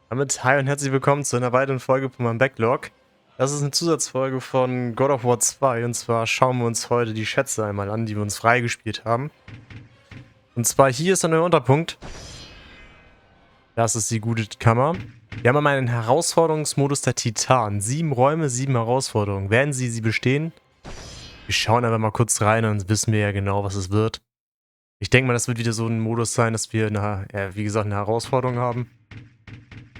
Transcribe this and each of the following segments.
Damit hi und herzlich willkommen zu einer weiteren Folge von meinem Backlog. Das ist eine Zusatzfolge von God of War 2 und zwar schauen wir uns heute die Schätze einmal an, die wir uns freigespielt haben. Und zwar hier ist ein neuer Unterpunkt. Das ist die gute Kammer. Wir haben einmal einen Herausforderungsmodus der Titan. 7 Räume, 7 Herausforderungen. Werden sie bestehen? Wir schauen einfach mal kurz rein und dann wissen wir ja genau, was es wird. Ich denke mal, das wird wieder so ein Modus sein, dass wir, wie gesagt, eine Herausforderung haben.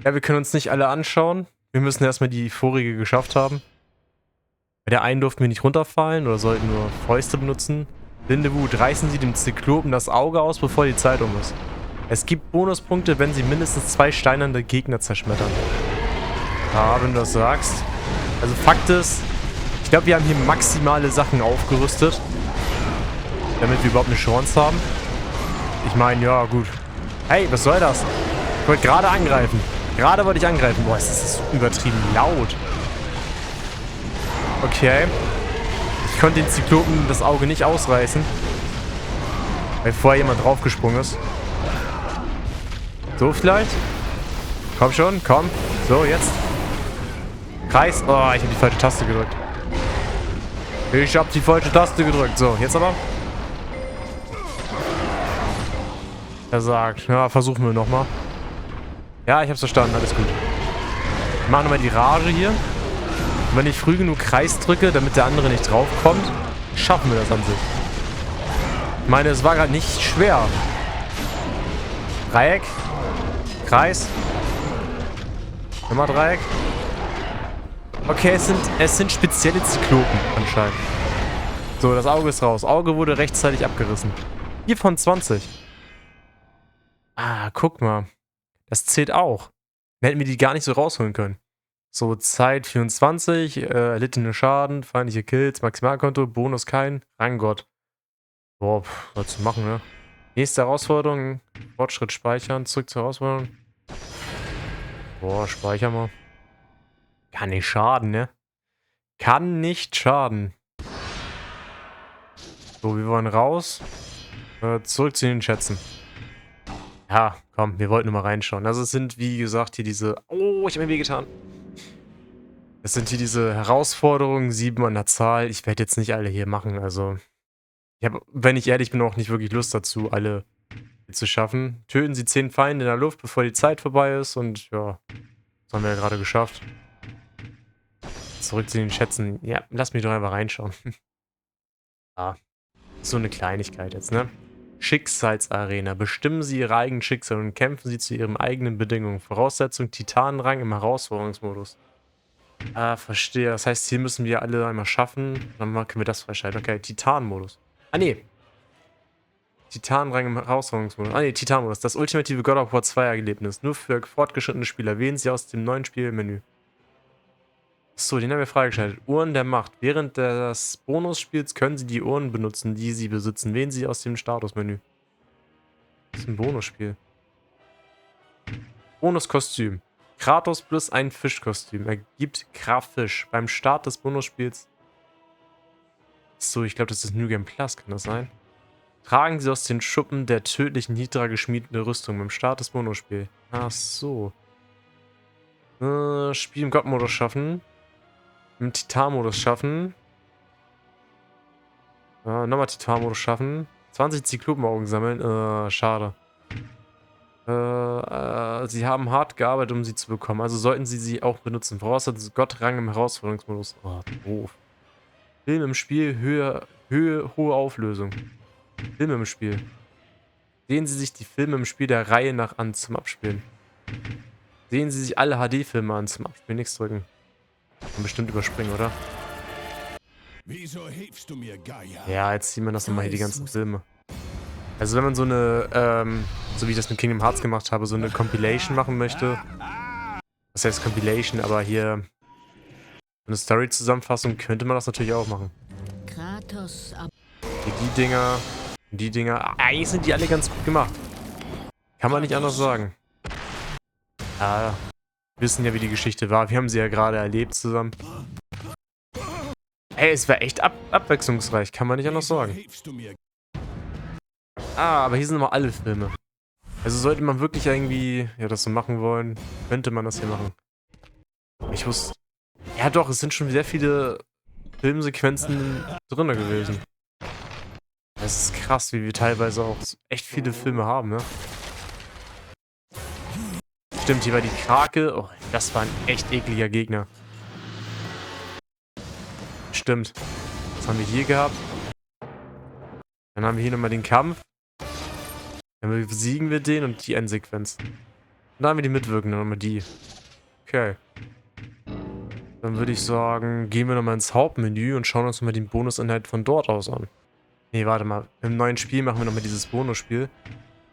Ja, wir können uns nicht alle anschauen. Wir müssen erstmal die vorige geschafft haben. Bei der einen durften wir nicht runterfallen oder sollten nur Fäuste benutzen. Blinde Wut, reißen Sie dem Zyklopen das Auge aus, bevor die Zeit um ist. Es gibt Bonuspunkte, wenn Sie mindestens 2 steinerne Gegner zerschmettern. Ja, wenn du das sagst. Also Fakt ist, ich glaube, wir haben hier maximale Sachen aufgerüstet, damit wir überhaupt eine Chance haben. Ich meine, ja gut. Hey, was soll das? Ich wollte gerade angreifen. Gerade wollte ich angreifen. Boah, es ist übertrieben laut. Okay. Ich konnte den Zyklopen das Auge nicht ausreißen, weil vorher jemand draufgesprungen ist. So vielleicht? Komm schon, komm. So, jetzt. Kreis. Oh, ich habe die falsche Taste gedrückt. Ich habe die falsche Taste gedrückt. So, jetzt aber. Er sagt, ja, versuchen wir nochmal. Ja, ich hab's verstanden, alles gut. Wir machen nochmal die Rage hier. Und wenn ich früh genug Kreis drücke, damit der andere nicht draufkommt, schaffen wir das an sich. Ich meine, es war gerade nicht schwer. Dreieck. Kreis. Nochmal Dreieck. Okay, es sind spezielle Zyklopen anscheinend. So, das Auge ist raus. Auge wurde rechtzeitig abgerissen. 4 von 20. Ah, guck mal. Das zählt auch. Dann hätten wir die gar nicht so rausholen können. So, Zeit 24, erlittene Schaden, feindliche Kills, Maximalkonto, Bonus kein, Rang Gott. Boah, was zu machen, ne? Nächste Herausforderung, Fortschritt speichern, zurück zur Herausforderung. Boah, speichern wir. Kann nicht schaden, ne? Kann nicht schaden. So, wir wollen raus. Zurück zu den Schätzen. Ja, komm, wir wollten nur mal reinschauen. Also es sind, wie gesagt, hier diese... Oh, ich habe mir wehgetan. Es sind hier diese Herausforderungen, 7 an der Zahl. Ich werde jetzt nicht alle hier machen, also... Ich habe, wenn ich ehrlich bin, auch nicht wirklich Lust dazu, alle zu schaffen. Töten Sie 10 Feinde in der Luft, bevor die Zeit vorbei ist und ja, das haben wir ja gerade geschafft. Zurück zu den Schätzen. Ja, lass mich doch einfach reinschauen. Ah, so eine Kleinigkeit jetzt, ne? Schicksalsarena. Bestimmen Sie Ihre eigenen Schicksale und kämpfen Sie zu Ihren eigenen Bedingungen. Voraussetzung Titanenrang im Herausforderungsmodus. Ah, verstehe. Das heißt, hier müssen wir alle einmal schaffen. Dann können wir das freischalten. Okay, Titanmodus. Ah, nee. Titanenrang im Herausforderungsmodus. Ah, nee, Titanmodus. Das ultimative God of War 2 Erlebnis. Nur für fortgeschrittene Spieler. Wählen Sie aus dem neuen Spielmenü. Achso, den haben wir freigeschaltet. Uhren der Macht. Während des Bonusspiels können Sie die Uhren benutzen, die Sie besitzen. Wählen Sie aus dem Statusmenü. Das ist ein Bonusspiel. Bonuskostüm. Kratos plus ein Fischkostüm. Ergibt Kraftfisch. Beim Start des Bonusspiels. So, ich glaube, das ist New Game Plus, kann das sein? Tragen Sie aus den Schuppen der tödlichen Hydra geschmiedete Rüstung beim Start des Bonusspiels. Ach so. Spiel im Gott-Modus schaffen. Im Titan-Modus schaffen. Nochmal Titan-Modus schaffen. 20 Zyklopenaugen sammeln. Schade. Sie haben hart gearbeitet, um sie zu bekommen. Also sollten sie sie auch benutzen. Voraussetzung Gott-Rang im Herausforderungsmodus. Oh, doof. Film im Spiel, hohe Auflösung. Filme im Spiel. Sehen Sie sich die Filme im Spiel der Reihe nach an zum Abspielen. Sehen Sie sich alle HD-Filme an zum Abspielen. Nichts drücken. Kann bestimmt überspringen, oder? Wieso hilfst du mir, Gaia? Ja, jetzt sieht man das nochmal hier, die ganzen Filme. Also wenn man so eine, so wie ich das mit Kingdom Hearts gemacht habe, so eine Compilation machen möchte. Das heißt Compilation, aber hier eine Story-Zusammenfassung könnte man das natürlich auch machen. Kratos ab. Die Dinger. Eigentlich sind die alle ganz gut gemacht. Kann man nicht anders sagen. Wir wissen ja, wie die Geschichte war. Wir haben sie ja gerade erlebt zusammen. Ey, es war echt abwechslungsreich. Kann man nicht anders sagen. Aber hier sind nochmal alle Filme. Also sollte man wirklich irgendwie, ja, das so machen wollen, könnte man das hier machen. Ich wusste... Ja doch, es sind schon sehr viele Filmsequenzen drin gewesen. Es ist krass, wie wir teilweise auch echt viele Filme haben, ne? Stimmt, hier war die Krake. Oh, das war ein echt ekliger Gegner. Stimmt. Was haben wir hier gehabt? Dann haben wir hier nochmal den Kampf. Dann besiegen wir den und die Endsequenz. Und dann haben wir die Mitwirkenden, nochmal die. Okay. Dann würde ich sagen, gehen wir nochmal ins Hauptmenü und schauen uns nochmal den Bonusinhalt von dort aus an. Nee, warte mal. Im neuen Spiel machen wir nochmal dieses Bonusspiel.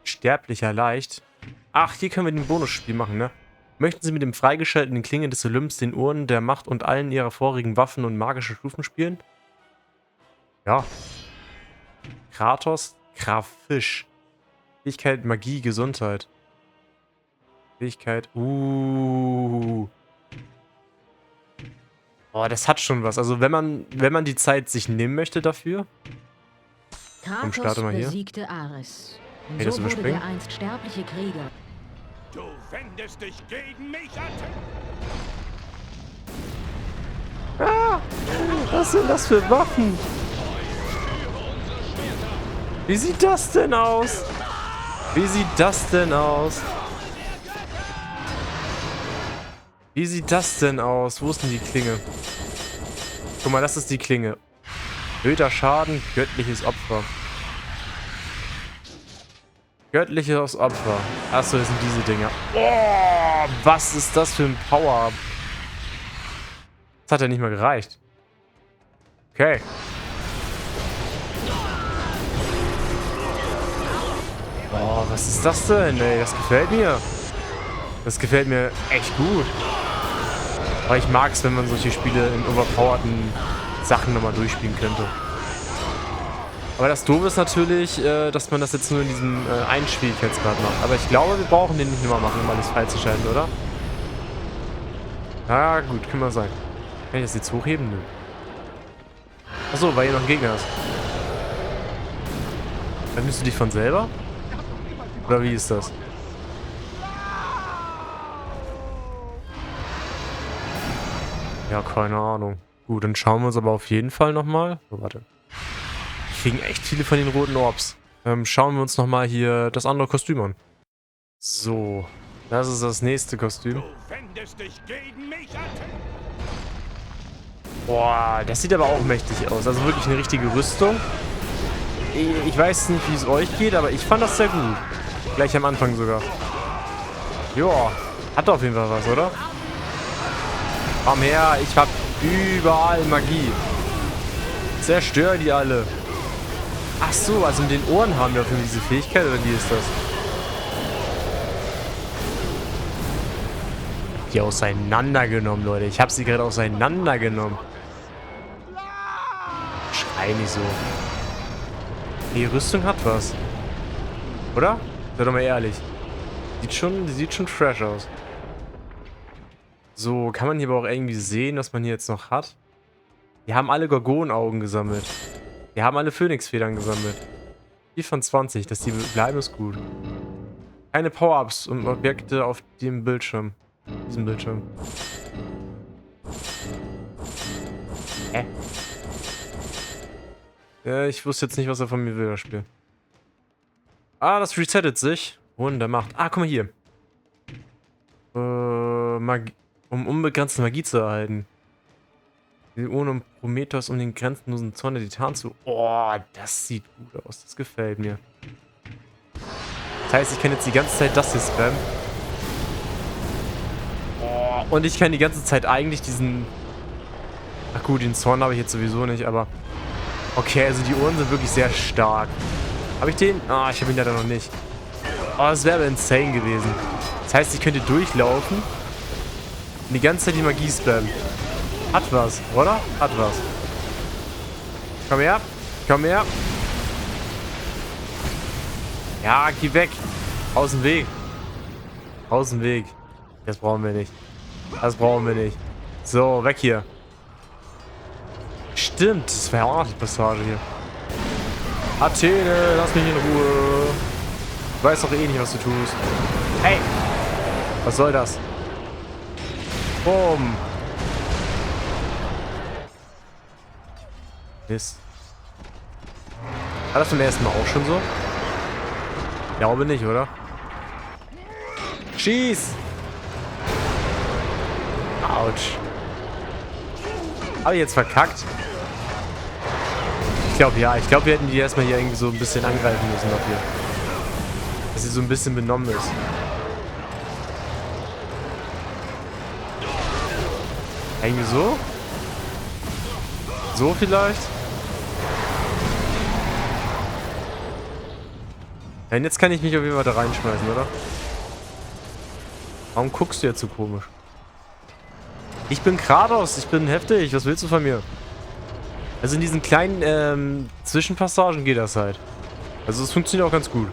Sterblicher leicht. Ach, hier können wir den Bonusspiel machen, ne? Möchten Sie mit dem freigeschalteten Klingen des Olymps, den Uhren der Macht und allen ihrer vorigen Waffen und magische Stufen spielen? Ja. Kratos, Fisch. Fähigkeit, Magie, Gesundheit. Fähigkeit, Oh, das hat schon was. Also wenn man die Zeit sich nehmen möchte dafür. Komm, starte mal hier. Besiegte Ares. Und Hey, das so wurde überspringen. der einst sterbliche Krieger. Du wendest dich gegen mich, Athene. Ah, was sind das für Waffen? Wie sieht das denn aus? Wie sieht das denn aus? Wie sieht das denn aus? Wo ist denn die Klinge? Guck mal, das ist die Klinge. Erhöhter Schaden, göttliches Opfer. Göttliches Opfer. Achso, das sind diese Dinger. Oh, was ist das für ein Power-Up? Das hat ja nicht mal gereicht. Okay. Oh, was ist das denn, ey? Das gefällt mir. Das gefällt mir echt gut. Aber ich mag es, wenn man solche Spiele in overpowerten Sachen nochmal durchspielen könnte. Aber das Doofe ist natürlich, dass man das jetzt nur in diesem einen Schwierigkeitsgrad macht. Aber ich glaube, wir brauchen den nicht nochmal machen, um alles freizuschalten, oder? Ja, gut, kann mal sein. Kann ich das jetzt hochheben? Nö. Achso, weil hier noch ein Gegner ist. Dann nimmst du dich von selber? Oder wie ist das? Ja, keine Ahnung. Gut, dann schauen wir uns aber auf jeden Fall nochmal. Oh, warte. Wir kriegen echt viele von den roten Orbs. Schauen wir uns nochmal hier das andere Kostüm an. So, das ist das nächste Kostüm. Du wendest dich gegen mich, Athene. Boah, das sieht aber auch mächtig aus. Also wirklich eine richtige Rüstung. Ich weiß nicht, wie es euch geht, aber ich fand das sehr gut. Gleich am Anfang sogar. Joa, hat auf jeden Fall was, oder? Komm her, ich hab überall Magie. Zerstör die alle. Ach so, also mit den Ohren haben wir auf jeden Fall diese Fähigkeit, oder wie ist das? Die auseinandergenommen, Leute. Ich habe sie gerade auseinandergenommen. Schrei nicht so. Die Rüstung hat was. Oder? Sei doch mal ehrlich. Die sieht schon fresh aus. So, kann man hier aber auch irgendwie sehen, was man hier jetzt noch hat? Wir haben alle Gorgonaugen gesammelt. Wir haben alle Phönixfedern gesammelt. 4 von 20, dass die bleiben, ist gut. Keine Power-Ups und Objekte auf dem Bildschirm. Diesem Bildschirm. Hä? Ja, ich wusste jetzt nicht, was er von mir will, das Spiel. Ah, das resettet sich. Wundermacht. Ah, guck mal hier. Magie, um unbegrenzte Magie zu erhalten. Ohne Prometheus um den grenzenlosen Zorn der Titan zu... Oh, das sieht gut aus. Das gefällt mir. Das heißt, ich kann jetzt die ganze Zeit das hier spammen. Oh, und ich kann die ganze Zeit eigentlich diesen... Ach gut, den Zorn habe ich jetzt sowieso nicht, aber... Okay, also die Ohren sind wirklich sehr stark. Habe ich den? Ah, ich habe ihn leider noch nicht. Oh, das wäre aber insane gewesen. Das heißt, ich könnte durchlaufen und die ganze Zeit die Magie spammen. Hat was, oder? Hat was. Komm her. Komm her. Ja, geh weg. Aus dem Weg. Aus dem Weg. Das brauchen wir nicht. Das brauchen wir nicht. So, weg hier. Stimmt, das wäre auch noch die Passage hier. Athene, lass mich in Ruhe. Du weißt doch eh nicht, was du tust. Hey! Was soll das? Boom! Mist. War das beim ersten Mal auch schon so? Ich glaube nicht, oder? Schieß! Autsch. Habe ich jetzt verkackt? Ich glaube ja. Ich glaube, wir hätten die erstmal hier irgendwie so ein bisschen angreifen müssen dafür. Dass sie so ein bisschen benommen ist. Irgendwie so? So vielleicht? Ja, und jetzt kann ich mich auf jeden Fall da reinschmeißen, oder? Warum guckst du jetzt so komisch? Ich bin Kratos, ich bin heftig, was willst du von mir? Also in diesen kleinen Zwischenpassagen geht das halt. Also es funktioniert auch ganz gut.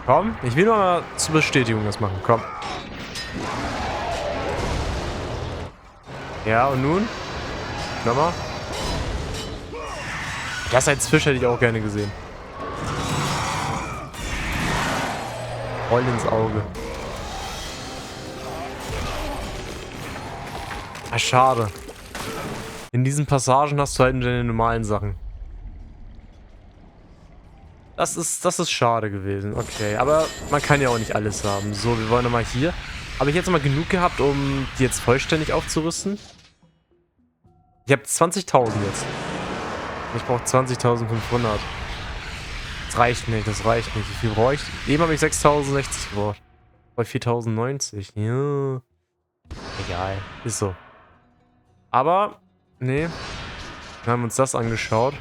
Komm, ich will nur mal zur Bestätigung das machen, komm. Ja, und nun? Nochmal. Das als Fisch hätte ich auch gerne gesehen. Voll ins Auge. Ah, schade. In diesen Passagen hast du halt nur deine normalen Sachen. Das ist schade gewesen. Okay, aber man kann ja auch nicht alles haben. So, wir wollen nochmal hier. Habe ich jetzt mal genug gehabt, um die jetzt vollständig aufzurüsten? Ich habe 20.000 jetzt. Ich brauche 20.500. Das reicht nicht, das reicht nicht. Wie viel brauche ich? Eben habe ich 6.060 gebraucht. Bei 4.090. Ja. Egal, ist so. Aber, nee. Wir haben uns das angeschaut.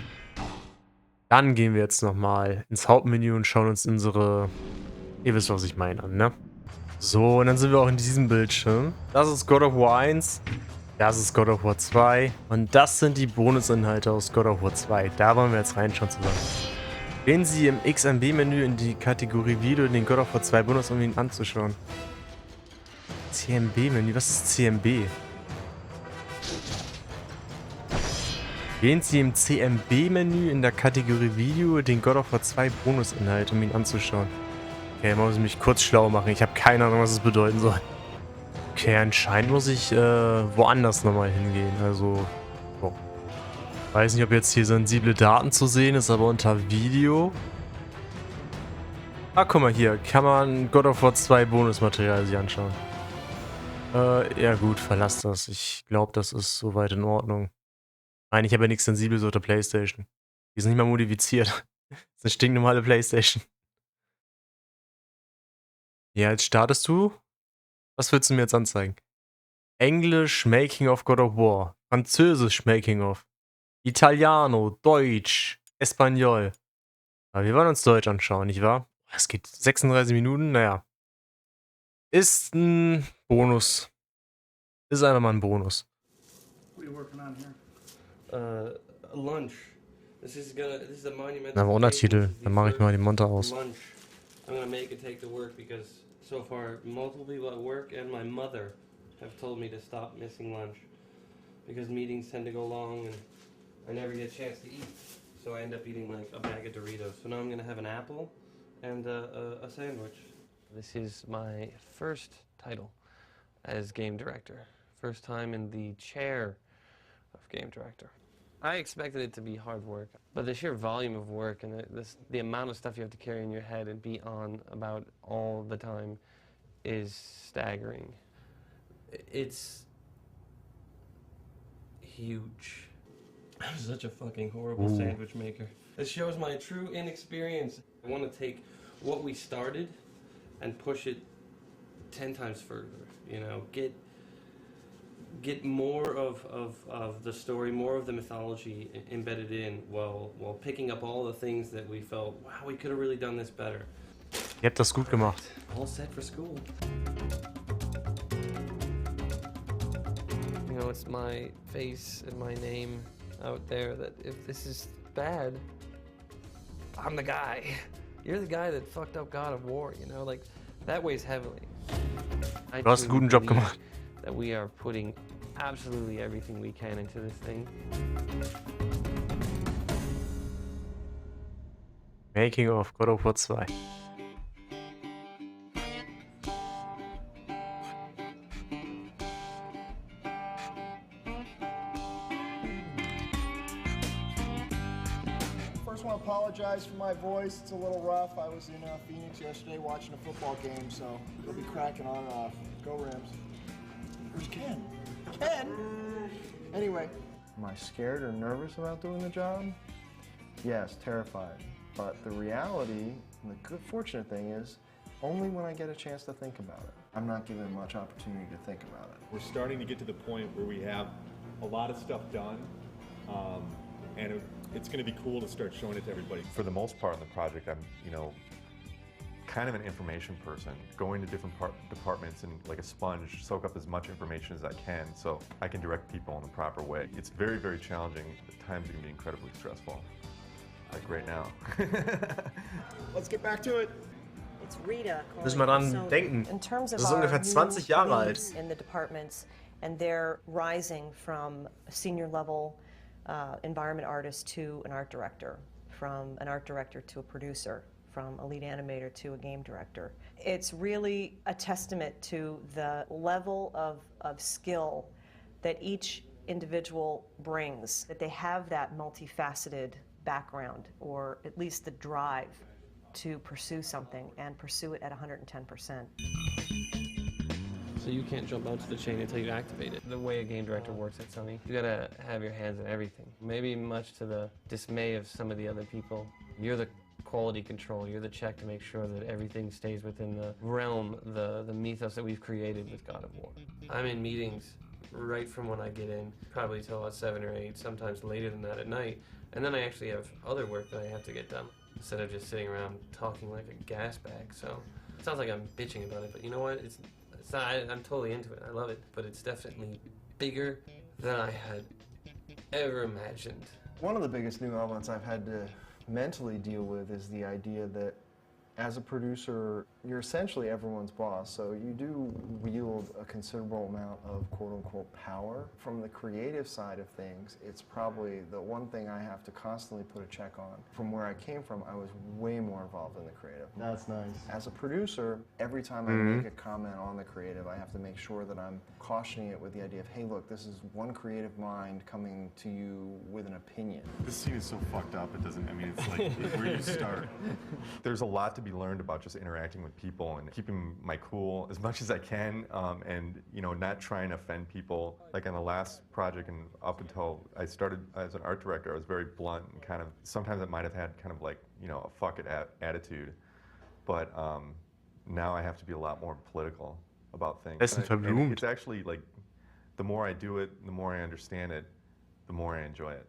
Dann gehen wir jetzt nochmal ins Hauptmenü und schauen uns unsere... Ihr wisst, was ich meine, an, ne? So, und dann sind wir auch in diesem Bildschirm. Das ist God of War 1. Das ist God of War 2. Und das sind die Bonusinhalte aus God of War 2. Da wollen wir jetzt reinschauen zusammen. Gehen Sie im XMB-Menü in die Kategorie Video den God of War 2 Bonus, um ihn anzuschauen. CMB-Menü? Was ist CMB? Gehen Sie im CMB-Menü in der Kategorie Video den God of War 2 Bonusinhalt, um ihn anzuschauen. Okay, muss ich mich kurz schlau machen. Ich habe keine Ahnung, was es bedeuten soll. Okay, anscheinend muss ich woanders nochmal hingehen. Also, oh. Weiß nicht, ob jetzt hier sensible Daten zu sehen ist, aber unter Video. Ah, guck mal hier. Kann man God of War 2 Bonusmaterial sich anschauen. Ja gut, verlass das. Ich glaube, das ist soweit in Ordnung. Nein, ich habe ja nichts Sensibles auf der Playstation. Die ist nicht mal modifiziert. Das ist eine stinknormale Playstation. Ja, jetzt startest du. Was willst du mir jetzt anzeigen? Englisch Making of God of War. Französisch Making of. Italiano, Deutsch, Espanol. Aber wir wollen uns Deutsch anschauen, nicht wahr? Es geht 36 Minuten, naja. Ist ein Bonus. Ist einfach mal ein Bonus. What are you working on here? Lunch. This is a monumental. Na, aber Untertitel. Dann mache ich mal die Monte aus. Lunch. I'm gonna make it take to work because so far multiple people at work and my mother have told me to stop missing lunch because meetings tend to go long and I never get a chance to eat. So I end up eating like a bag of Doritos. So now I'm gonna have an apple and a sandwich. This is my first title as game director. First time in the chair of game director. I expected it to be hard work, but the sheer volume of work and the amount of stuff you have to carry in your head and be on about all the time is staggering. It's huge. I'm such a fucking horrible sandwich maker. This shows my true inexperience. I want to take what we started and push it 10 times further, you know, get more of the story, more of the mythology embedded in while picking up all the things that we felt, wow, we could have really done this better. Ihr habt das gut gemacht. All set for school. You know, it's my face and my name out there that if this is bad, I'm the guy. You're the guy that fucked up God of War, you know, like that weighs heavily. Du hast einen guten Job gemacht. That we are putting absolutely everything we can into this thing. Making of God of War 2. just want to apologize for my voice. It's a little rough. I was in Phoenix yesterday watching a football game, so it'll be cracking on and off. Go Rams. Where's Ken? Ken? Anyway. Am I scared or nervous about doing the job? Yes, terrified. But the reality, and the good fortunate thing is, only when I get a chance to think about it. I'm not given much opportunity to think about it. We're starting to get to the point where we have a lot of stuff done, and it's going to be cool to start showing it to everybody. For the most part in the project, I'm, kind of an information person, going to different departments and like a sponge, soak up as much information as I can so I can direct people in the proper way. It's very, very challenging. At times it can be incredibly stressful, like right now. Let's get back to it. It's Rita. Müssen wir dran denken. In terms of Das ist ungefähr 20 Jahre alt. In the departments, and they're rising from a senior level environment artist to an art director, from an art director to a producer, from a lead animator to a game director. It's really a testament to the level of skill that each individual brings, that they have that multifaceted background, or at least the drive to pursue something and pursue it at 110%. So you can't jump onto the chain until you activate it. The way a game director works at Sony, you gotta have your hands in everything. Maybe much to the dismay of some of the other people, you're the quality control, you're the check to make sure that everything stays within the realm, the mythos that we've created with God of War. I'm in meetings right from when I get in, probably till about 7 or 8, sometimes later than that at night, and then I actually have other work that I have to get done, instead of just sitting around talking like a gas bag. So it sounds like I'm bitching about it, but you know what? It's not, I'm totally into it. I love it, but it's definitely bigger than I had ever imagined. One of the biggest new elements I've had to mentally deal with is the idea that as a producer, you're essentially everyone's boss, so you do wield a considerable amount of quote-unquote power. From the creative side of things, it's probably the one thing I have to constantly put a check on. From where I came from, I was way more involved in the creative. That's nice. As a producer, every time I make a comment on the creative, I have to make sure that I'm cautioning it with the idea of, hey look, this is one creative mind coming to you with an opinion. This scene is so fucked up, it doesn't, it's like, where you start. There's a lot to be learned about just interacting with people and keeping my cool as much as I can, and not trying to offend people. Like on the last project, and up until I started as an art director, I was very blunt and kind of, sometimes I might have had kind of like a fuck it attitude, but now I have to be a lot more political about things. And it's actually like, the more I do it, the more I understand it, the more I enjoy it.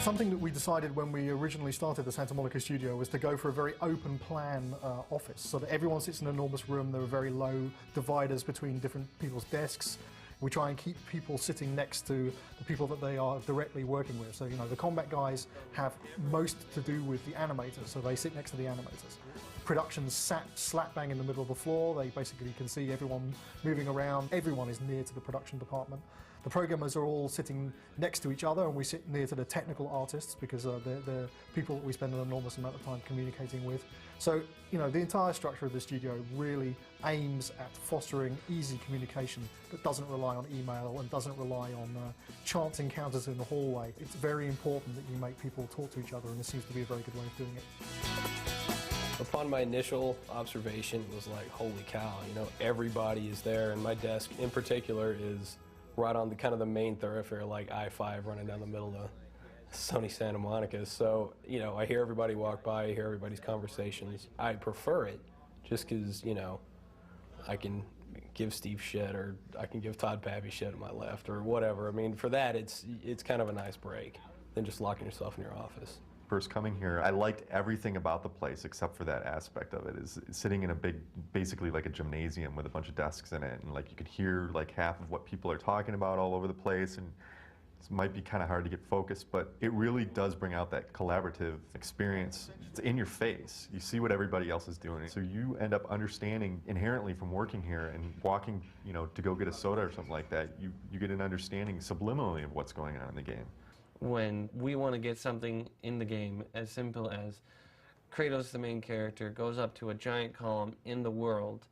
Something that we decided when we originally started the Santa Monica studio was to go for a very open plan office, so that everyone sits in an enormous room. There are very low dividers between different people's desks. We try and keep people sitting next to the people that they are directly working with. So, the combat guys have most to do with the animators, so they sit next to the animators. Production's sat slap bang in the middle of the floor. They basically can see everyone moving around. Everyone is near to the production department. The programmers are all sitting next to each other, and we sit near to the technical artists because they're people that we spend an enormous amount of time communicating with. So, the entire structure of the studio really aims at fostering easy communication that doesn't rely on email and doesn't rely on chance encounters in the hallway. It's very important that you make people talk to each other, and this seems to be a very good way of doing it. Upon my initial observation, it was like, holy cow, everybody is there, and my desk in particular is right on the kind of the main thoroughfare, like I-5 running down the middle of sunny Santa Monica. So, I hear everybody walk by, I hear everybody's conversations. I prefer it just because, I can give Steve shit, or I can give Todd Pappy shit on my left, or whatever. For that, it's kind of a nice break than just locking yourself in your office. First coming here, I liked everything about the place except for that aspect of it, is sitting in a big, basically like a gymnasium with a bunch of desks in it, and like you could hear like half of what people are talking about all over the place, and it might be kind of hard to get focused, but it really does bring out that collaborative experience. It's in your face. You see what everybody else is doing, so you end up understanding inherently from working here and walking, to go get a soda or something like that, you get an understanding subliminally of what's going on in the game. When we want to get something in the game as simple as Kratos, the main character, goes up to a giant column in the world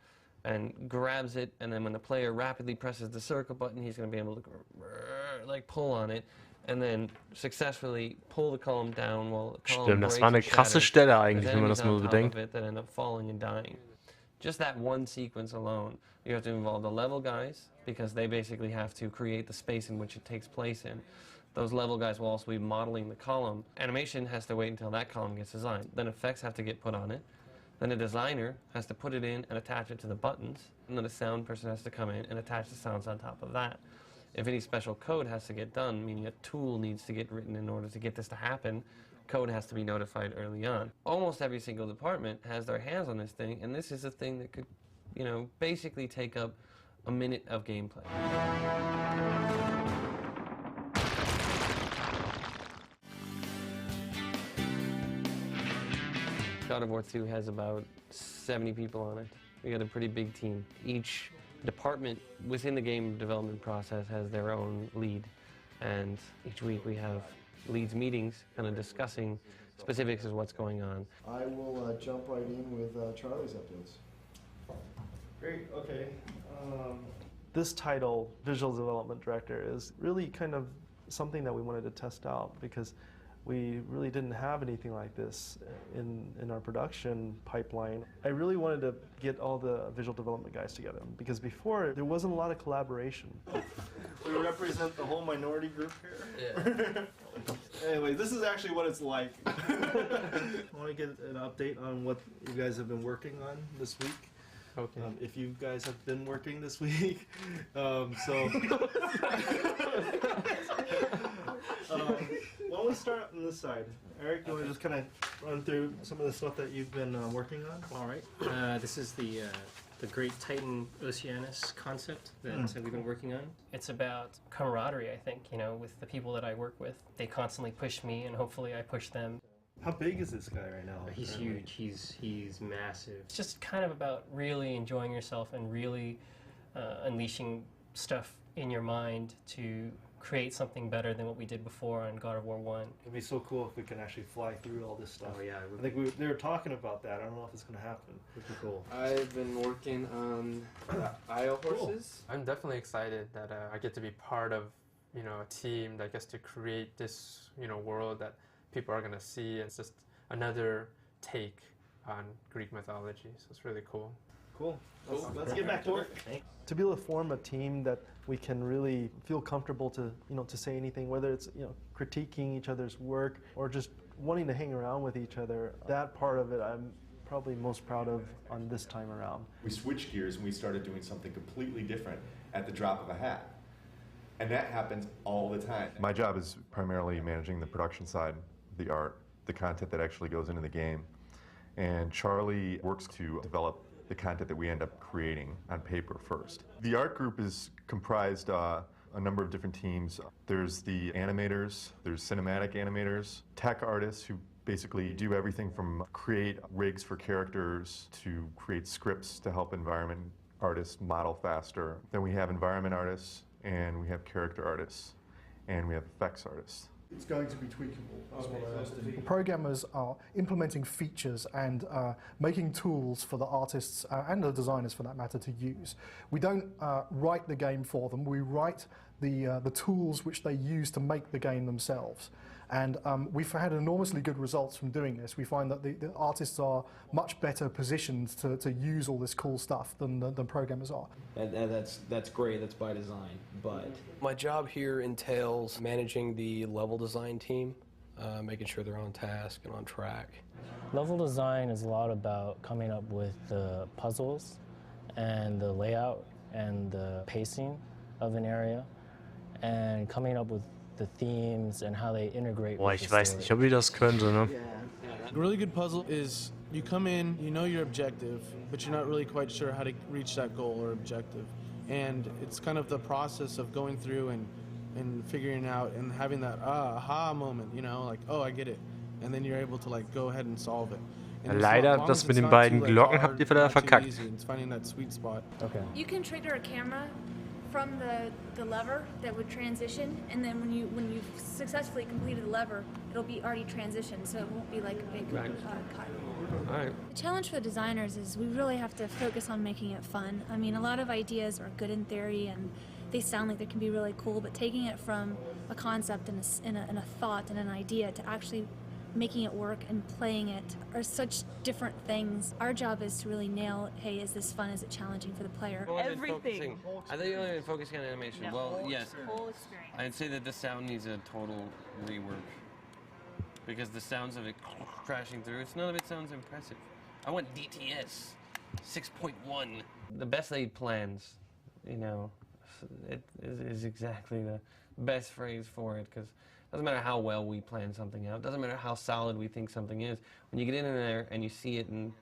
and grabs it, and then when the player rapidly presses the circle button, he's going to be able to go, like pull on it, and then successfully pull the column down while the column Stimmt, das war eine breaks and krasse shatters. Stelle eigentlich, There's wenn man das enemies mal so on top bedenkt. of it that end up falling and dying. Just that one sequence alone, you have to involve the level guys, because they basically have to create the space in which it takes place in. Those level guys will also be modeling the column. Animation has to wait until that column gets designed. Then effects have to get put on it. Then a designer has to put it in and attach it to the buttons. And then a sound person has to come in and attach the sounds on top of that. If any special code has to get done, meaning a tool needs to get written in order to get this to happen, code has to be notified early on. Almost every single department has their hands on this thing, and this is a thing that could, you know, basically take up a minute of gameplay. God of War 2 has about 70 people on it. We got a pretty big team. Each department within the game development process has their own lead, and each week we have leads meetings kind of discussing specifics of what's going on. I will jump right in with Charlie's updates. Great, okay. This title, Visual Development Director, is really kind of something that we wanted to test out because we really didn't have anything like this in our production pipeline. I really wanted to get all the visual development guys together because before there wasn't a lot of collaboration. We represent the whole minority group here. Yeah. Anyway, this is actually what it's like. I want to get an update on what you guys have been working on this week. Okay. If you guys have been working this week. Why don't we start on this side? Eric, you want to just kind of run through some of the stuff that you've been working on? All right. This is the Great Titan Oceanus concept that we've been working on. It's about camaraderie, I think, you know, with the people that I work with. They constantly push me, and hopefully I push them. How big is this guy right now? He's huge. He's massive. It's just kind of about really enjoying yourself and really unleashing stuff in your mind to create something better than what we did before on God of War 1. It'd be so cool if we can actually fly through all this stuff. Oh yeah, I think they were talking about that. I don't know if it's going to happen. It'd be cool. I've been working on IO horses. I'm definitely excited that I get to be part of, you know, a team that gets to create this, you know, world that people are going to see. It's just another take on Greek mythology, so it's really cool. Cool. Let's get back to work. To be able to form a team that we can really feel comfortable to, you know, to say anything, whether it's, you know, critiquing each other's work or just wanting to hang around with each other, that part of it I'm probably most proud of on this time around. We switched gears and we started doing something completely different at the drop of a hat. And that happens all the time. My job is primarily managing the production side, the art, the content that actually goes into the game. And Charlie works to develop the content that we end up creating on paper first. The art group is comprised a number of different teams. There's the animators, there's cinematic animators, tech artists who basically do everything from create rigs for characters to create scripts to help environment artists model faster. Then we have environment artists, and we have character artists, and we have effects artists. It's going to be tweakable, is what I asked him. Programmers are implementing features and making tools for the artists and the designers, for that matter, to use. We don't write the game for them. We write the tools which they use to make the game themselves. And we've had enormously good results from doing this. We find that the artists are much better positioned to use all this cool stuff than programmers are. That's great, that's by design, but... My job here entails managing the level design team, making sure they're on task and on track. Level design is a lot about coming up with the puzzles and the layout and the pacing of an area and coming up with the themes and how they integrate. Boah, ich weiß nicht, ob ich das könnte, ne? A really good puzzle is you come in, you know your objective, but you're not really quite sure how to reach that goal or objective. And it's kind of the process of going through and figuring out and having that aha moment, you know, like, oh, I get it. And then you're able to like go ahead and solve it. Leider, das mit den beiden Glocken habt ihr wieder verkackt. It's finding that sweet spot. Okay. You can trigger a camera from the lever that would transition, and then when you've successfully completed the lever, it'll be already transitioned, so it won't be like a big cut. Alright. The challenge for the designers is we really have to focus on making it fun. I mean, a lot of ideas are good in theory and they sound like they can be really cool, but taking it from a concept and a thought and an idea to actually making it work and playing it are such different things. Our job is to really nail, hey, is this fun? Is it challenging for the player? Everything. I think you're only been focusing on animation. No. Well, Whole yes. whole experience. I'd say that the sound needs a total rework. Because the sounds of it crashing through, none of it sounds impressive. I want DTS 6.1. The best laid plans, you know, it is exactly the best phrase for it, because it doesn't matter how well we plan something out, it doesn't matter how solid we think something is. When you get in there and you see it in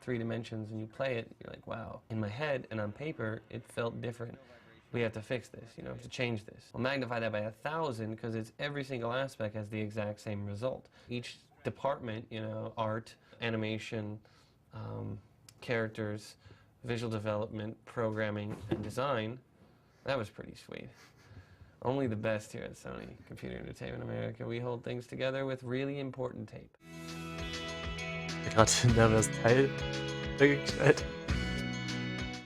3 dimensions and you play it, you're like, wow. In my head and on paper, it felt different. We have to fix this, you know, to change this. We'll magnify that by 1,000 because it's every single aspect has the exact same result. Each department, you know, art, animation, characters, visual development, programming, and design, that was pretty sweet. Only the best here at Sony Computer Entertainment America. We hold things together with really important tape. Gerade in das Teil gestellt.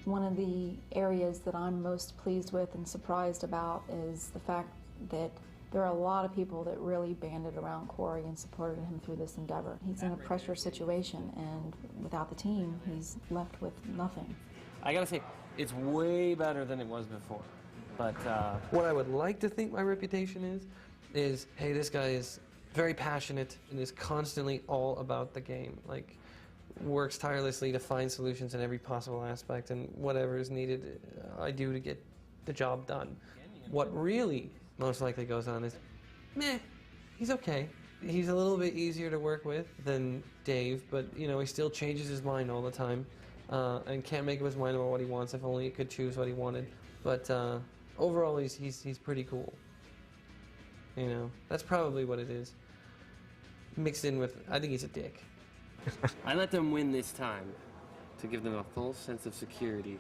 One of the areas that I'm most pleased with and surprised about is the fact that there are a lot of people that really banded around Corey and supported him through this endeavor. He's in a pressure situation, and without the team, he's left with nothing. I gotta say, it's way better than it was before. But what I would like to think my reputation is, hey, this guy is very passionate and is constantly all about the game. Like, works tirelessly to find solutions in every possible aspect, and whatever is needed, I do to get the job done. What really most likely goes on is, meh, he's okay. He's a little bit easier to work with than Dave, but you know, he still changes his mind all the time, and can't make up his mind about what he wants. If only he could choose what he wanted. But overall, he's pretty cool. You know, that's probably what it is. Mixed in with, I think he's a dick. I let them win this time to give them a full sense of security.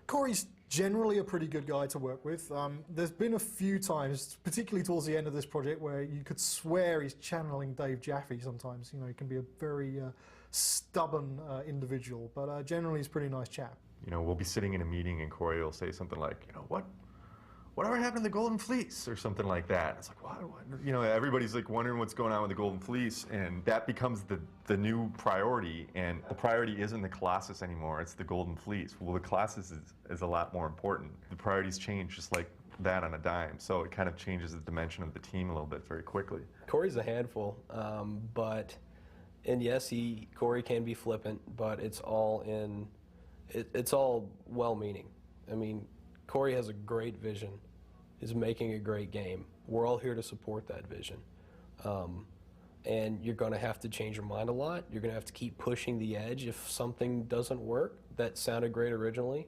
Corey's generally a pretty good guy to work with. There's been a few times, particularly towards the end of this project, where you could swear he's channeling Dave Jaffe sometimes. You know, he can be a very stubborn individual, but generally he's a pretty nice chap. You know, we'll be sitting in a meeting and Corey will say something like, you know, whatever happened to the Golden Fleece or something like that. It's like, what? You know, everybody's like wondering what's going on with the Golden Fleece, and that becomes the new priority, and the priority isn't the Colossus anymore, it's the Golden Fleece. Well, the Colossus is a lot more important. The priorities change just like that on a dime, so it kind of changes the dimension of the team a little bit very quickly. Corey's a handful, and yes, Corey can be flippant, but it's all well-meaning. I mean, Corey has a great vision, is making a great game. We're all here to support that vision. And you're gonna have to change your mind a lot. You're gonna have to keep pushing the edge. If something doesn't work that sounded great originally,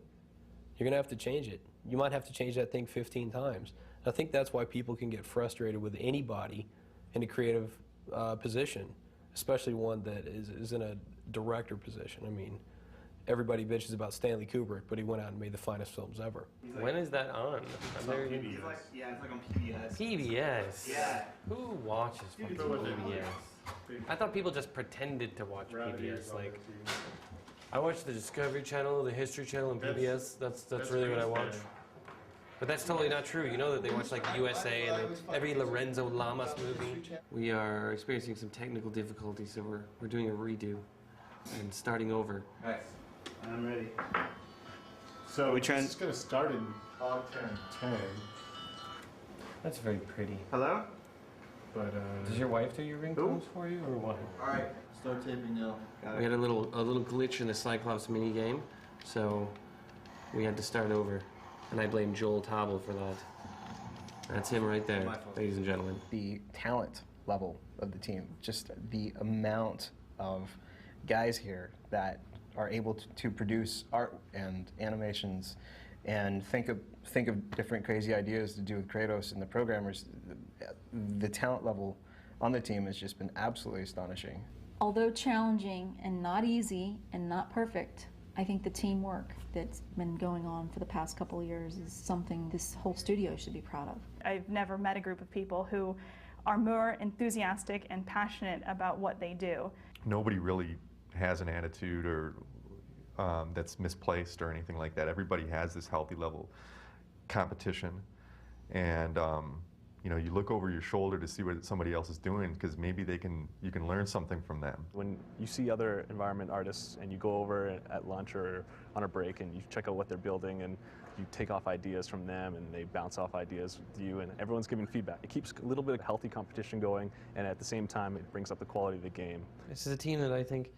you're gonna have to change it. You might have to change that thing 15 times. I think that's why people can get frustrated with anybody in a creative position, especially one that is in a director position. I mean, everybody bitches about Stanley Kubrick, but he went out and made the finest films ever. When is that on? It's on PBS. Yeah, it's like on PBS. PBS? Yeah. Who watches fucking PBS? I thought people just pretended to watch PBS. Like, I watch the Discovery Channel, the History Channel, and PBS. That's really what I watch. But that's totally not true. You know that they watch like USA and every Lorenzo Lamas movie. We are experiencing some technical difficulties, so we're doing a redo and starting over. Nice. I'm ready. So it's going to start in 10. That's very pretty. Hello? But does your wife do your ringtones for you, or what? All right, start taping now. We had a little glitch in the Cyclops mini game, so we had to start over, and I blame Joel Tobble for that. That's him right there, ladies and gentlemen. The talent level of the team, just the amount of guys here that are able to produce art and animations and think of different crazy ideas to do with Kratos and the programmers. The talent level on the team has just been absolutely astonishing. Although challenging and not easy and not perfect, I think the teamwork that's been going on for the past couple of years is something this whole studio should be proud of. I've never met a group of people who are more enthusiastic and passionate about what they do. Nobody really has an attitude or that's misplaced or anything like that. Everybody has this healthy level competition, and you know, you look over your shoulder to see what somebody else is doing, because maybe you can learn something from them. When you see other environment artists and you go over at lunch or on a break and you check out what they're building and you take off ideas from them and they bounce off ideas with you and everyone's giving feedback. It keeps a little bit of healthy competition going, and at the same time it brings up the quality of the game. This is a team that I think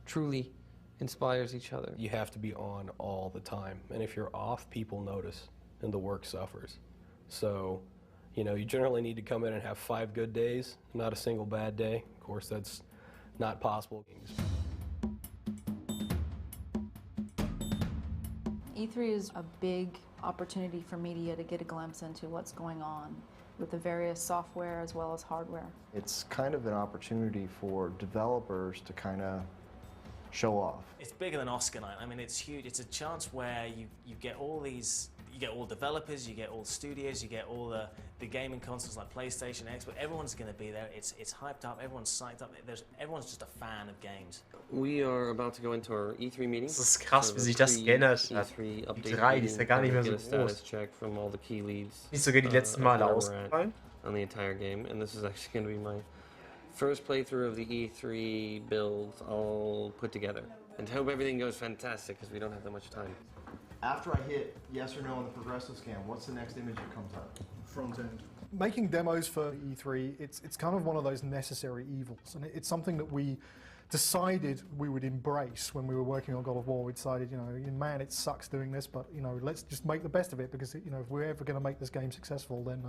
truly inspires each other. You have to be on all the time, and if you're off, people notice and the work suffers. So, you know, you generally need to come in and have 5 good days, not a single bad day. Of course, that's not possible. E3 is a big opportunity for media to get a glimpse into what's going on with the various software as well as hardware. It's kind of an opportunity for developers to kind of show off. It's bigger than Oscar night. I mean, it's huge. It's a chance where you get all these, you get all developers, you get all studios, you get all the gaming consoles like PlayStation, Xbox. Everyone's going to be there. It's hyped up. Everyone's psyched up. Everyone's just a fan of games. We are about to go into our E3 meeting. Das ist krass, wie sich das geändert hat. E3 Die 3, die ist ja gar nicht mehr so groß. Check from all the key leads, Nicht sogar die letzten Male ausgefallen. On the entire game, and this is actually going to be my first playthrough of the E3 builds all put together. And hope everything goes fantastic, because we don't have that much time. After I hit yes or no on the progressive scan, what's the next image that comes up? Front end. Making demos for E3, it's kind of one of those necessary evils, and it's something that we decided we would embrace when we were working on God of War. We decided, you know, man, it sucks doing this, but you know, let's just make the best of it, because you know, if we're ever going to make this game successful, then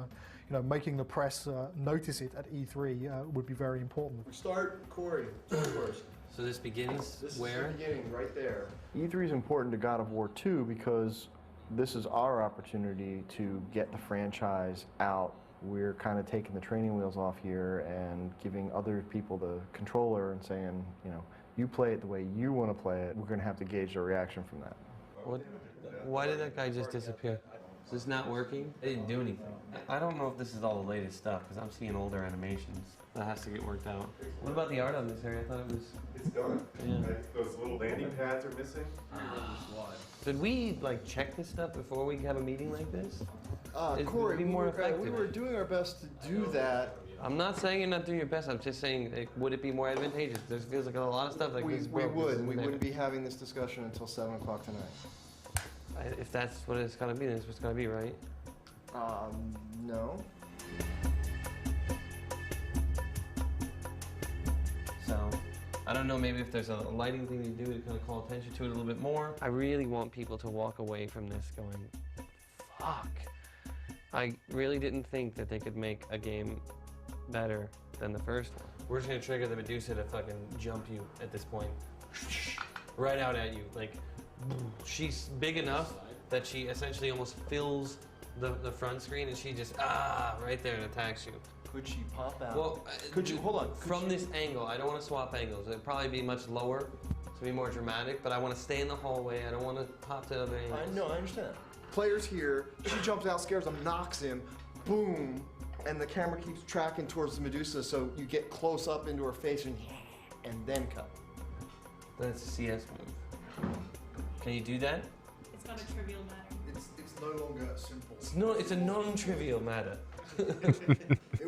you know, making the press notice it at E3 would be very important. We start Corey. First. So this begins where? This is the beginning, right there. E3 is important to God of War 2 because this is our opportunity to get the franchise out. We're kind of taking the training wheels off here and giving other people the controller and saying, you know, you play it the way you want to play it. We're going to have to gauge their reaction from that. Why did that guy just disappear? Is this not working? I didn't do anything. I don't know if this is all the latest stuff, because I'm seeing older animations. That has to get worked out. What about the art on this area? I thought it was... It's done. Yeah. Those little landing pads are missing. Should we, like, check this stuff before we have a meeting like this? Corey, be more effective. we were doing our best to do that. I'm not saying you're not doing your best. I'm just saying, like, would it be more advantageous? There feels like a lot of stuff like this. We wouldn't be having this discussion until 7 o'clock tonight. If that's what it's gonna be, then it's what's gonna be, right? No. So, I don't know, maybe if there's a lighting thing to do to kind of call attention to it a little bit more. I really want people to walk away from this going, fuck. I really didn't think that they could make a game better than the first one. We're just gonna trigger the Medusa to fucking jump you at this point. Right out at you. Like, she's big enough that she essentially almost fills the front screen, and she just, right there and attacks you. Could she pop out? Well, could you, hold on. From this angle, I don't want to swap angles. It'd probably be much lower to be more dramatic, but I want to stay in the hallway. I don't want to pop to other angles. I understand. Player's here, she jumps out, scares him, knocks him, boom, and the camera keeps tracking towards the Medusa, so you get close up into her face and then cut. That's a CS move. Can you do that? It's not a trivial matter. It's no longer simple. It's a non-trivial matter. It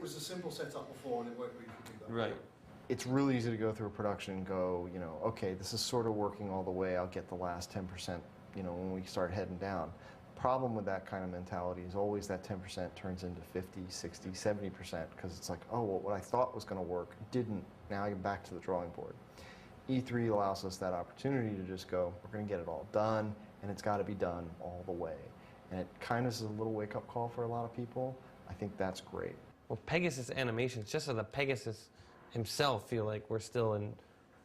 was a simple setup before, and it won't be that. Right. It's really easy to go through a production and go, you know, okay, this is sort of working all the way. I'll get the last 10%, you know, when we start heading down. Problem with that kind of mentality is always that 10% turns into 50, 60, 70%, because it's like, oh, well, what I thought was going to work didn't. Now I'm back to the drawing board. E3 allows us that opportunity to just go, we're going to get it all done, and it's got to be done all the way. And it kind of is a little wake-up call for a lot of people. I think that's great. Well, Pegasus animations, just so that Pegasus himself feel like we're still in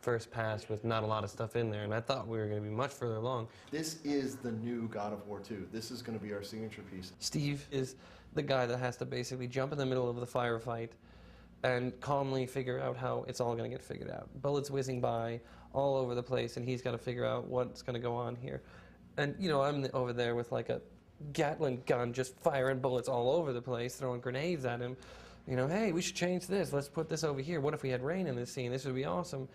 first pass with not a lot of stuff in there, and I thought we were going to be much further along. This is the new God of War 2. This is going to be our signature piece. Steve is the guy that has to basically jump in the middle of the firefight and calmly figure out how it's all going to get figured out. Bullets whizzing by all over the place, and he's got to figure out what's going to go on here. And, you know, I'm over there with like a Gatling gun just firing bullets all over the place, throwing grenades at him. You know, hey, we should change this. Let's put this over here. What if we had rain in this scene? This would be awesome.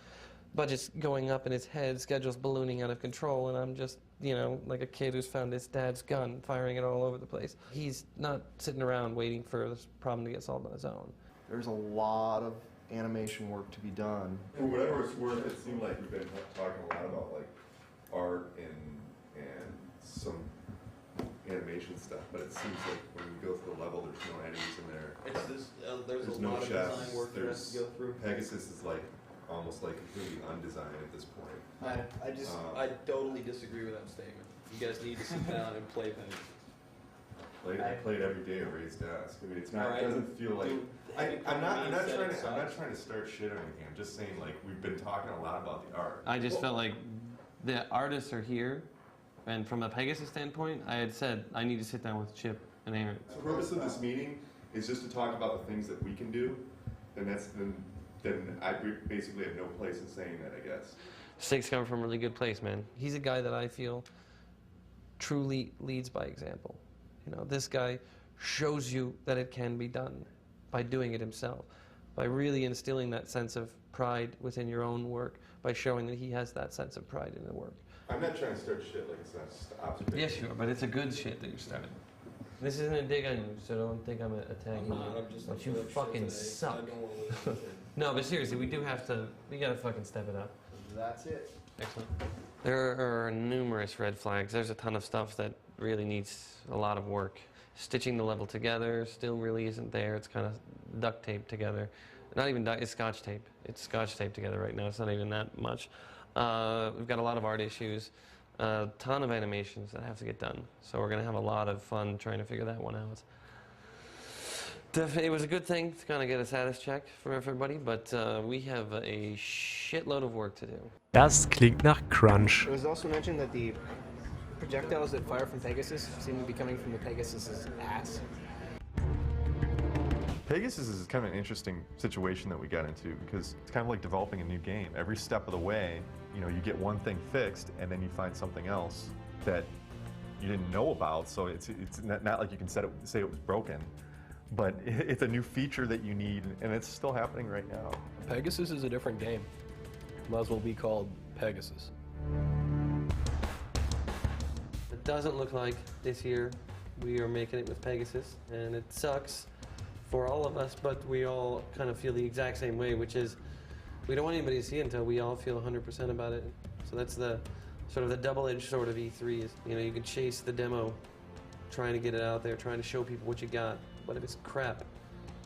budget's going up in his head, schedule's ballooning out of control, and I'm just, you know, like a kid who's found his dad's gun, firing it all over the place. He's not sitting around waiting for this problem to get solved on his own. There's a lot of animation work to be done. For whatever it's worth, it seemed like we've been talking a lot about like art and some animation stuff, but it seems like when we go through the level, there's no enemies in there. There's a no lot of chests. design work that has to go through. Pegasus is like almost like completely undesigned at this point. I totally disagree with that statement. You guys need to sit down and play Pegasus. I play it every day at Ray's desk. I mean, it's not. Alright. It doesn't feel like. Dude, I'm not set trying to. aside. I'm not trying to start shit or anything. I'm just saying like we've been talking a lot about the art. I just felt like the artists are here, and from a Pegasus standpoint, I had said I need to sit down with Chip and Aaron. The purpose of this meeting is just to talk about the things that we can do, and then I basically have no place in saying that, I guess. Stig's coming from a really good place, man. He's a guy that I feel truly leads by example. You know, this guy shows you that it can be done by doing it himself, by really instilling that sense of pride within your own work, by showing that he has that sense of pride in the work. I'm not trying to start shit like it's not observation. Yes, you are, but it's a good shit that you're starting. This isn't a dig on you, so don't think I'm attacking you. But you fucking suck. No, but seriously, we gotta fucking step it up. That's it. Excellent. There are numerous red flags. There's a ton of stuff that really needs a lot of work. Stitching the level together still really isn't there. It's kind of duct tape together. Not even duct, it's scotch tape. It's scotch tape together right now. It's not even that much. We've got a lot of art issues. A ton of animations that have to get done. So we're gonna have a lot of fun trying to figure that one out. It was a good thing to kind of get a status check for everybody, but we have a shitload of work to do. Das klingt nach Crunch. It was also mentioned that the projectiles that fire from Pegasus seem to be coming from the Pegasus's ass. Pegasus is kind of an interesting situation that we got into because it's kind of like developing a new game. Every step of the way, you know, you get one thing fixed and then you find something else that you didn't know about. So it's not like you can say it was broken, but it's a new feature that you need, and it's still happening right now. Pegasus is a different game. Might as well be called Pegasus. It doesn't look like this year we are making it with Pegasus, and it sucks for all of us, but we all kind of feel the exact same way, which is we don't want anybody to see it until we all feel 100% about it. So that's the sort of the double-edged sword of E3 is, you know, you can chase the demo, trying to get it out there, trying to show people what you got, but if it's crap,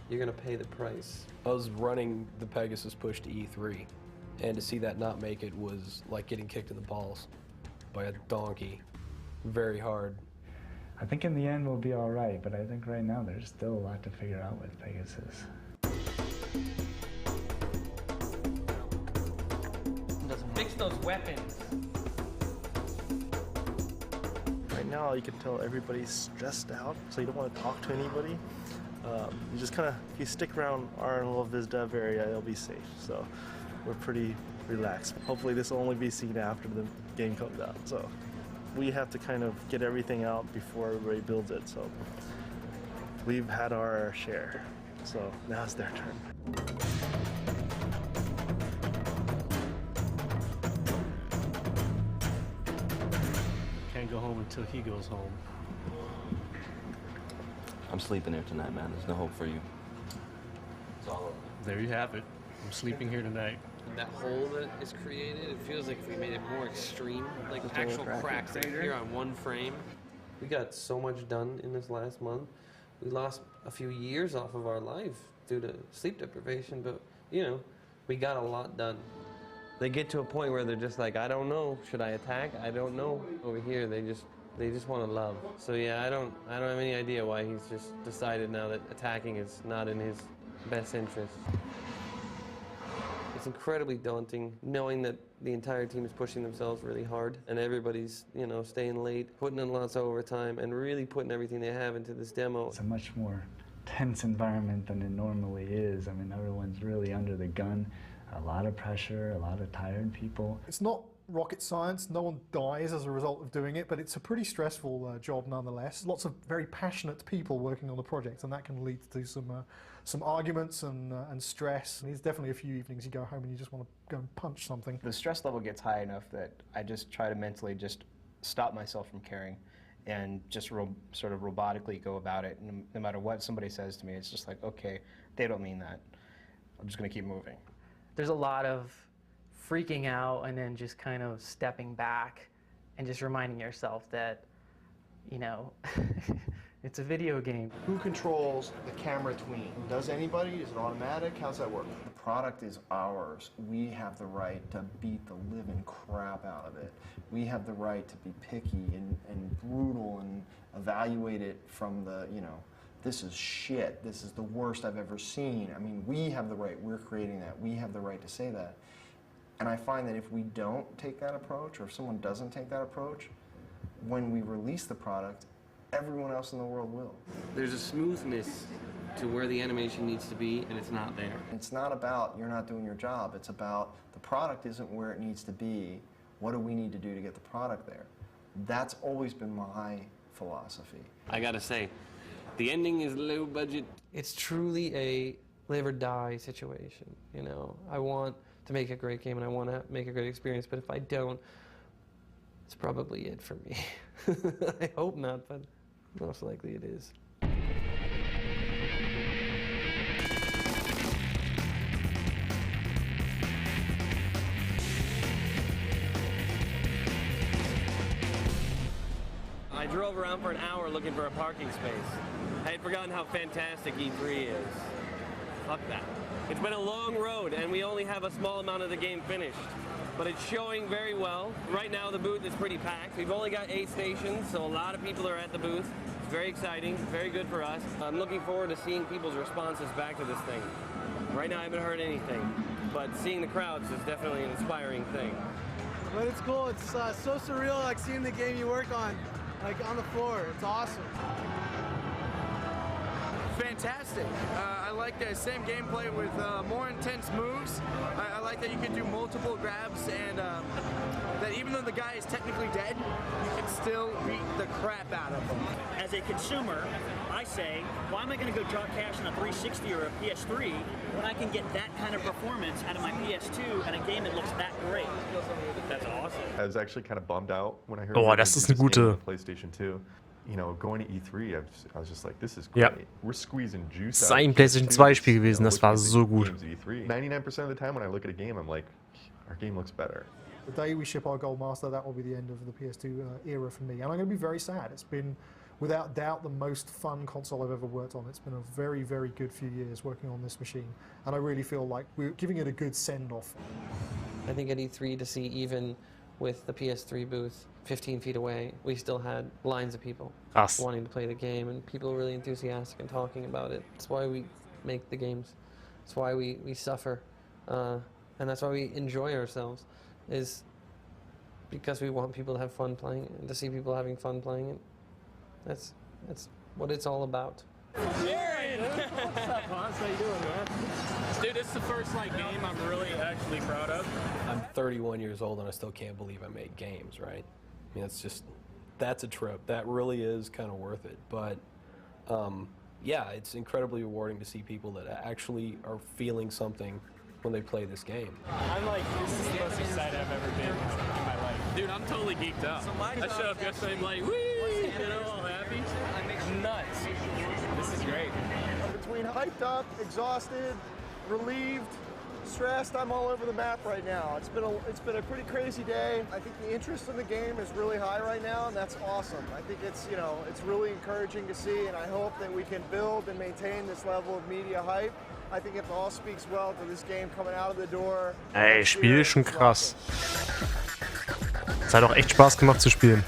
you're gonna pay the price. I was running the Pegasus push to E3, and to see that not make it was like getting kicked in the balls by a donkey. Very hard. I think in the end we'll be all right, but I think right now there's still a lot to figure out with Pegasus. Let's fix those weapons. Right now you can tell everybody's stressed out, so you don't want to talk to anybody. You just kind of, if you stick around our little biz dev area, you'll be safe. So we're pretty relaxed. Hopefully this will only be seen after the game comes out. So we have to kind of get everything out before everybody builds it. So we've had our share. So now it's their turn. Can't go home until he goes home. I'm sleeping here tonight, man. There's no hope for you. It's all over. There you have it. I'm sleeping here tonight. That hole that is created, it feels like we made it more extreme, like actual cracks that appear on one frame. We got so much done in this last month. We lost a few years off of our life due to sleep deprivation, but you know, we got a lot done. They get to a point where they're just like, I don't know, should I attack? I don't know. Over here, they just want to love. So yeah, I don't have any idea why he's just decided now that attacking is not in his best interest. It's incredibly daunting knowing that the entire team is pushing themselves really hard and everybody's, you know, staying late, putting in lots of overtime and really putting everything they have into this demo. It's a much more tense environment than it normally is. I mean, everyone's really under the gun. A lot of pressure, a lot of tired people. It's not rocket science. No one dies as a result of doing it, but it's a pretty stressful job nonetheless. Lots of very passionate people working on the project, and that can lead to some arguments and stress. And there's definitely a few evenings you go home and you just want to go and punch something. The stress level gets high enough that I just try to mentally just stop myself from caring and just sort of robotically go about it. And no matter what somebody says to me, it's just like, okay, they don't mean that. I'm just going to keep moving. There's a lot of freaking out and then just kind of stepping back and just reminding yourself that, you know, it's a video game. Who controls the camera tween? Does anybody? Is it automatic? How's that work? The product is ours. We have the right to beat the living crap out of it. We have the right to be picky and brutal and evaluate it from the, you know, this is shit. This is the worst I've ever seen. I mean, we have the right. We're creating that. We have the right to say that. And I find that if we don't take that approach, or if someone doesn't take that approach, when we release the product, everyone else in the world will. There's a smoothness to where the animation needs to be, and it's not there. It's not about you're not doing your job. It's about the product isn't where it needs to be. What do we need to do to get the product there? That's always been my philosophy. I gotta say, the ending is low budget. It's truly a live or die situation, you know. I want to make a great game and I want to make a great experience, but if I don't, it's probably it for me. I hope not, but most likely it is. I drove around for an hour looking for a parking space. I had forgotten how fantastic E3 is. Fuck that. It's been a long road, and we only have a small amount of the game finished. But it's showing very well. Right now the booth is pretty packed. We've only got 8 stations, so a lot of people are at the booth. It's very exciting, very good for us. I'm looking forward to seeing people's responses back to this thing. Right now I haven't heard anything, but seeing the crowds is definitely an inspiring thing. But it's cool. It's so surreal, like seeing the game you work on, like on the floor. It's awesome. Fantastic. I like the same gameplay with more intense moves. I like that you can do multiple grabs and that even though the guy is technically dead, you can still beat the crap out of him. As a consumer, I say, why am I going to go drop cash on a 360 or a PS3 when I can get that kind of performance out of my PS2 and a game that looks that great? That's awesome. I was actually kind of bummed out when I heard Oh, das ist eine gute. PlayStation 2. You know, going to E3, I was just like, this is Ja. great. We're squeezing juice Das ist out ein of PlayStation 2 Spiel gewesen, das war so gut. 99% of the time when I look at a game, I'm like, our game looks better. The day we ship our Gold Master, that will be the end of the PS2 era for me, and I'm going to be very sad. It's been, without doubt, the most fun console I've ever worked on. It's been a very, very good few years working on this machine, and I really feel like we're giving it a good send-off. I think at E3 to see even with the PS3 booth 15 feet away, we still had lines of people Krass. wanting to play the game and people really enthusiastic and talking about it. It's why we make the games. It's why we suffer. And that's why we enjoy ourselves, is because we want people to have fun playing it and to see people having fun playing it. That's what it's all about. Jared! What's up, Hans? How you doing, man? Dude, this is the first game I'm really actually proud of. I'm 31 years old and I still can't believe I make games, right? I mean, that's a trip. That really is kind of worth it. But yeah, it's incredibly rewarding to see people that actually are feeling something when they play this game. I'm like, this is the most excited I've ever been in my life. Dude, I'm totally geeked out. I showed up yesterday, I'm like, whee! You know, all happy. Nuts. This is great. Between hyped up, exhausted, relieved, stressed, I'm all over the map right now. It's been a pretty crazy day. I think the interest in the game is really high right now, and that's awesome. I think it's really encouraging to see, and I hope that we can build and maintain this level of media hype. I think it all speaks well to this game coming out of the door. Ey, Spiel ist schon krass. Es hat auch echt Spaß gemacht zu spielen.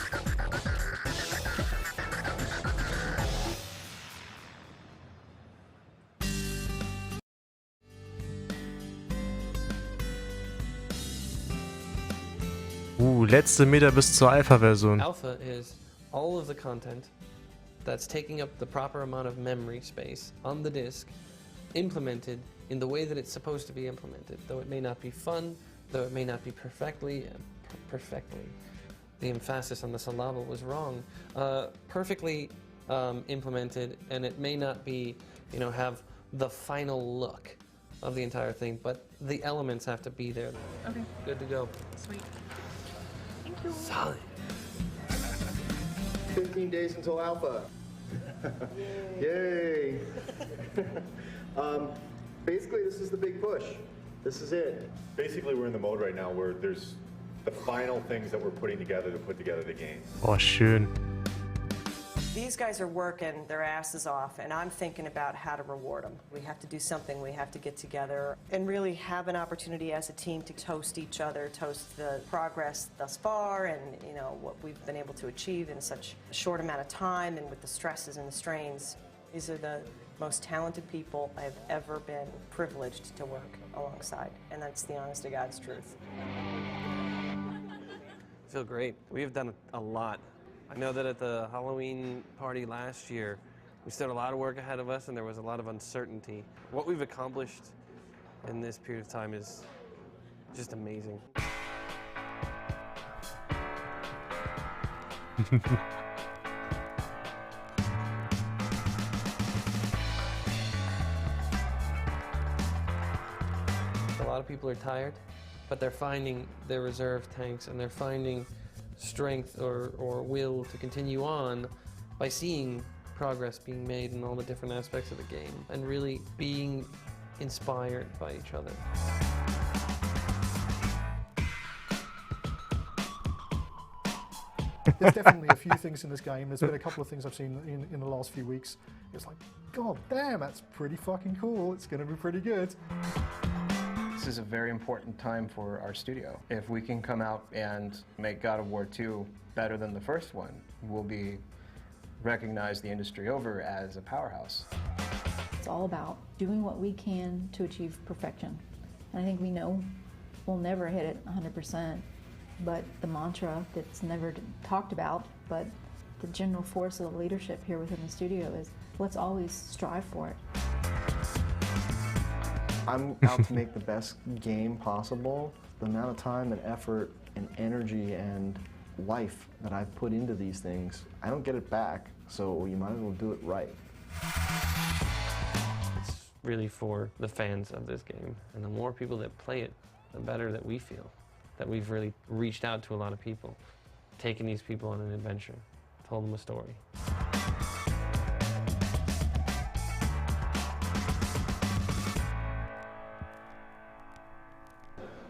Letzte Meter bis zur Alpha-Version. Alpha is all of the content that's taking up the proper amount of memory space on the disk, implemented in the way that it's supposed to be implemented. Though it may not be fun, though it may not be perfectly. The emphasis on the syllable was wrong. Perfectly implemented, and it may not be, have the final look of the entire thing, but the elements have to be there. Okay. Good to go. Sweet. Thank you. Solid. 15 days until alpha. Yay! Basically, this is the big push. This is it. Basically, we're in the mode right now where there's the final things that we're putting together to put together the game. Oh, schön. These guys are working their asses off, and I'm thinking about how to reward them. We have to do something. We have to get together and really have an opportunity as a team to toast each other, toast the progress thus far, and what we've been able to achieve in such a short amount of time, and with the stresses and the strains. These are the most talented people I've ever been privileged to work alongside, and that's the honest to God's truth. I feel great. We have done a lot. I know that at the Halloween party last year, we still had a lot of work ahead of us, and there was a lot of uncertainty. What we've accomplished in this period of time is just amazing. A lot of people are tired, but they're finding their reserve tanks, and they're finding strength or will to continue on by seeing progress being made in all the different aspects of the game and really being inspired by each other. There's definitely a few things in this game. There's been a couple of things I've seen in the last few weeks. It's like, God damn, that's pretty fucking cool. It's going to be pretty good. This is a very important time for our studio. If we can come out and make God of War 2 better than the first one, we'll be recognized the industry over as a powerhouse. It's all about doing what we can to achieve perfection. And I think we know we'll never hit it 100%, but the mantra that's never talked about, but the general force of the leadership here within the studio is let's always strive for it. I'm out to make the best game possible. The amount of time and effort and energy and life that I've put into these things, I don't get it back, so you might as well do it right. It's really for the fans of this game, and the more people that play it, the better that we feel. That we've really reached out to a lot of people, taken these people on an adventure, told them a story.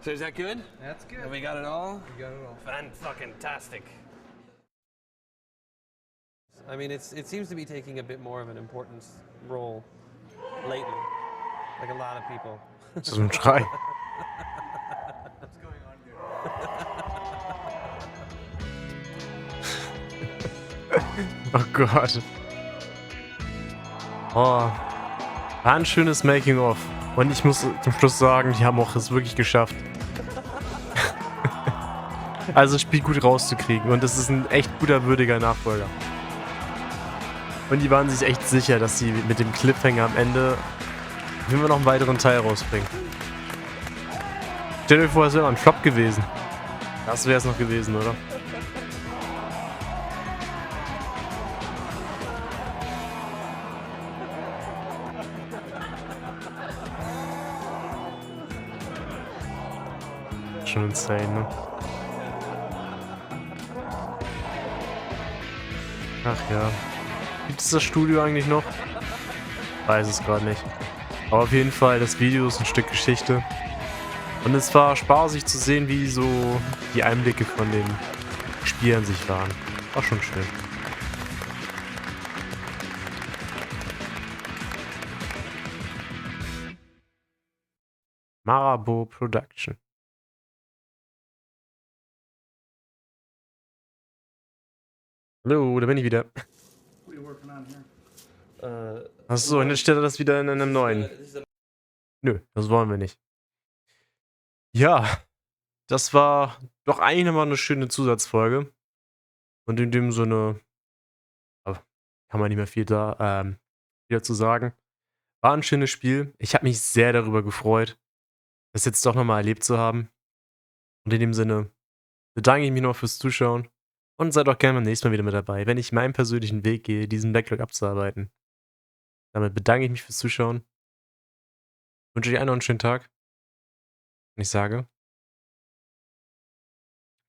So is that good? That's good. Have we got it all? We got it all. Fan-fucking-tastic. I mean, it seems to be taking a bit more of an important role lately, like a lot of people. Das ist ein Schrei. What's going on here? Oh Gott. Oh. War ein schönes Making-of. Und ich muss zum Schluss sagen, die haben auch es wirklich geschafft. Also das Spiel gut rauszukriegen. Und das ist ein echt guter, würdiger Nachfolger. Und die waren sich echt sicher, dass sie mit dem Cliffhanger am Ende wenn wir noch einen weiteren Teil rausbringen. Stell dir vor, es wäre ein Flop gewesen. Das wäre es noch gewesen, oder? Schon insane, ne? Ach ja. Gibt es das Studio eigentlich noch? Weiß es gerade nicht. Aber auf jeden Fall, das Video ist ein Stück Geschichte. Und es war spaßig zu sehen, wie so die Einblicke von den Spielern sich waren. War schon schön. Marabo Production. Hallo, da bin ich wieder. Achso, und jetzt steht er das wieder in einem neuen. Nö, das wollen wir nicht. Ja, das war doch eigentlich nochmal eine schöne Zusatzfolge. Und in dem Sinne kann man nicht mehr viel dazu sagen. War ein schönes Spiel. Ich habe mich sehr darüber gefreut, das jetzt doch nochmal erlebt zu haben. Und in dem Sinne, bedanke ich mich noch fürs Zuschauen und seid auch gerne beim nächsten Mal wieder mit dabei, wenn ich meinen persönlichen Weg gehe, diesen Backlog abzuarbeiten. Damit bedanke ich mich fürs Zuschauen. Wünsche euch allen noch einen schönen Tag. Und ich sage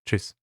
Tschüss.